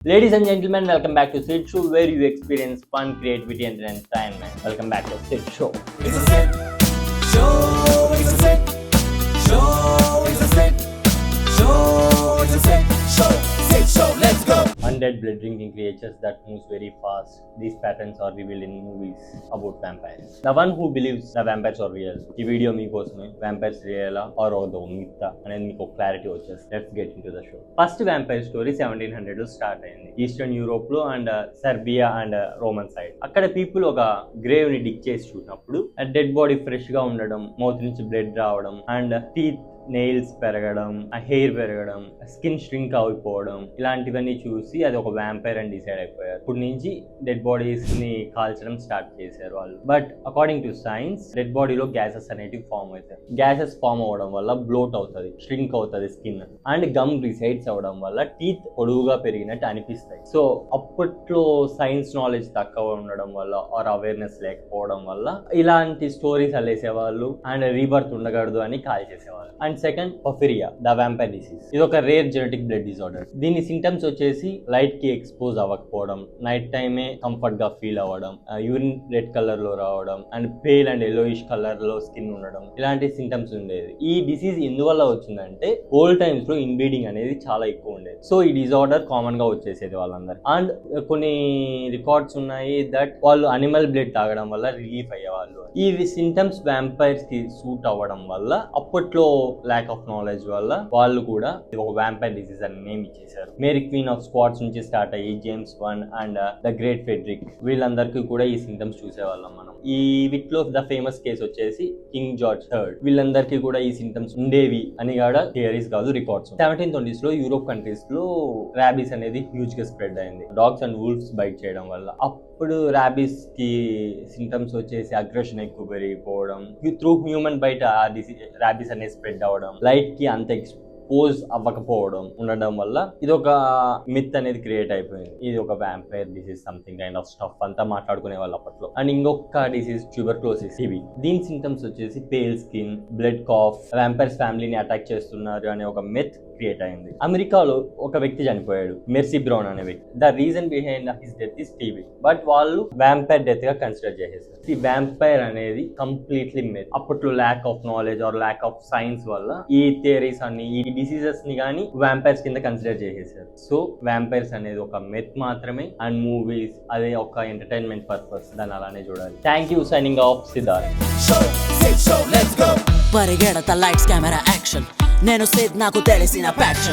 Ladies and gentlemen, welcome back to Sid Show, where you experience fun, creativity, and entertainment. Welcome back to Sid Show. It's a Sid Show. It's a Sid Show. It's a Sid Show. It's a Sid Show. Sid Show. Let's go. Undead blood-drinking creatures that moves very fast. These patterns are revealed in movies about vampires. The one who believes the vampires are real. ఈ video మీకోసమే vampires real or the myth అనేది మీకు clarity వచ్చేసి. Let's get into the show. First vampire story 1700 లో start అయింది. Eastern Europe లో and Serbia and Roman side. అక్కడ people ఒక గ్రేవ్ ని డిగ్ చేసి చూసినప్పుడు డెడ్ బాడీ ఫ్రెష్ గా ఉండడం, మౌత్ నుంచి బ్లడ్ రావడం అండ్ టీత్ నెయిల్స్ పెరగడం, హెయిర్ పెరగడం, స్కిన్ స్ట్రింక్ అయిపోవడం, ఇలాంటివన్నీ చూసి అది ఒక వ్యాంపైర్ అని డిసైడ్ అయిపోయారు. ఇప్పుడు నుంచి డెడ్ బాడీస్ ని కాల్చడం స్టార్ట్ చేశారు వాళ్ళు. But according to science dead బాడీలో గ్యాసెస్ అనేటివి ఫామ్ అవుతాయి. గ్యాసెస్ ఫామ్ అవ్వడం వల్ల బ్లోట్ అవుతుంది, స్ట్రింక్ అవుతుంది స్కిన్ అండ్ గమ్ రిసైడ్స్ అవ్వడం వల్ల టీత్ పొడుగుగా పెరిగినట్టు అనిపిస్తాయి. సో అప్పట్లో సైన్స్ నాలెడ్జ్ తక్కువ ఉండడం వల్ల ఆర్ అవేర్నెస్ లేకపోవడం వల్ల ఇలాంటి స్టోరీస్ అల్లేసేవాళ్ళు అండ్ రీబర్త్ ఉండకూడదు అని కాల్ చేసేవాళ్ళు. And second porphyria, the vampire disease. ఇది ఒక రేర్ జెనెటిక్ బ్లడ్ డిసార్డర్. దీని సింటమ్స్ వచ్చేసి లైట్ కి ఎక్స్పోజ్ అవ్వకపోవడం, నైట్ టైమే కంఫర్ట్ గా ఫీల్ అవ్వడం, యూరిన్ రెడ్ కలర్ లో రావడం and pale and yellowish colour లో స్కిన్ ఉండడం, ఇలాంటి సింటమ్స్ ఉండేది. ఈ డిసీజ్ ఎందువల్ల వచ్చిందంటే ఓల్డ్ టైమ్స్ లో ఇన్బ్రీడింగ్ అనేది చాలా ఎక్కువ ఉండేది. సో ఈ డిసార్డర్ కామన్ గా వచ్చేసేది వాళ్ళందరికి. అండ్ కొన్ని రికార్డ్స్ ఉన్నాయి దట్ వాళ్ళు అనిమల్ బ్లడ్ తాగడం వల్ల రిలీఫ్ అయ్యేవాళ్ళు. ఈ సింటమ్స్ వ్యాంపైర్స్ కి సూట్ అవ్వడం వల్ల అప్పట్లో ల్యాక్ ఆఫ్ నాలెడ్జ్ వల్ల వాళ్ళు కూడా ఒక వ్యాంపైర్ డిసీజ్ అని నేమ్ ఇచ్చేసారు. మేరీ క్వీన్ ఆఫ్ స్క్వాడ్స్ నుంచి స్టార్ట్ అయ్యి James one and the Great Frederick, వీళ్ళందరికీ కూడా ఈ సింటమ్స్ చూసేవాళ్ళం మనం. ఈ వీటిలో ద ఫేమస్ కేసు వచ్చేసి కింగ్ జార్జ్ థర్డ్. వీళ్ళందరికీ కూడా ఈ సింటమ్స్ ఉండేవి అని కూడా థియరీస్ కాదు, రికార్డ్స్. 1720s లో యూరోప్ కంట్రీస్ లో ర్యాబీస్ అనేది హ్యూజ్ గా స్ప్రెడ్ అయింది డాగ్స్ అండ్ వూల్ఫ్స్ బైట్ చేయడం వల్ల. అప్పుడు ర్యాబీస్ కి సింటమ్స్ వచ్చేసి అగ్రెషన్ ఎక్కువ పెరిగిపోవడం, త్రూ హ్యూమన్ బైట్ ర్యాబీస్ అనేది స్ప్రెడ్ అవ్వడం, లైట్ కి అంత ఎక్స్పోజ్ అవ్వకపోవడం ఉండడం వల్ల ఇది ఒక మిత్ అనేది క్రియేట్ అయిపోయింది. ఇది ఒక vampire disease something kind of stuff అంతా మాట్లాడుకునే వాళ్ళు అప్పట్లో. అండ్ ఇంకొక డిసీజ్ ట్యూబర్క్లోసిస్. ఇవి దీని సింటమ్స్ వచ్చేసి pale skin, blood cough, vampires ఫ్యామిలీని అటాక్ చేస్తున్నారు అనే ఒక మిత్ క్రియేట్ అయింది. అమెరికాలో ఒక వ్యక్తి చనిపోయాడు, మెర్సీ బ్రౌన్ అనే వ్యక్తి. The reason behind his death is TB. But వాళ్ళు వ్యాంపైర్ డెత్ గా కన్సిడర్ చేసేసారు. ఈ వ్యాంపైర్ అనేది కంప్లీట్లీ మిత్. అప్పట్లో lack of knowledge or lack of science వల్ల ఈ థియరీస్ అన్ని, ఈ డిసీజెస్ ని కానీ వ్యాంపైర్స్ కింద కన్సిడర్ చేసేసారు. సో వ్యాంపైర్స్ అనేది ఒక మిత్ మాత్రమే అండ్ మూవీస్ అదే ఒక ఎంటర్టైన్మెంట్ పర్పస్, దాన్ని అలానే చూడాలి. Thank you. Signing off Siddharth. Show. Let's go. పరిగెడత లైట్స్ కెమెరా యాక్షన్, నేను సిద్ నాకు తెలిసిన ప్యాషన్.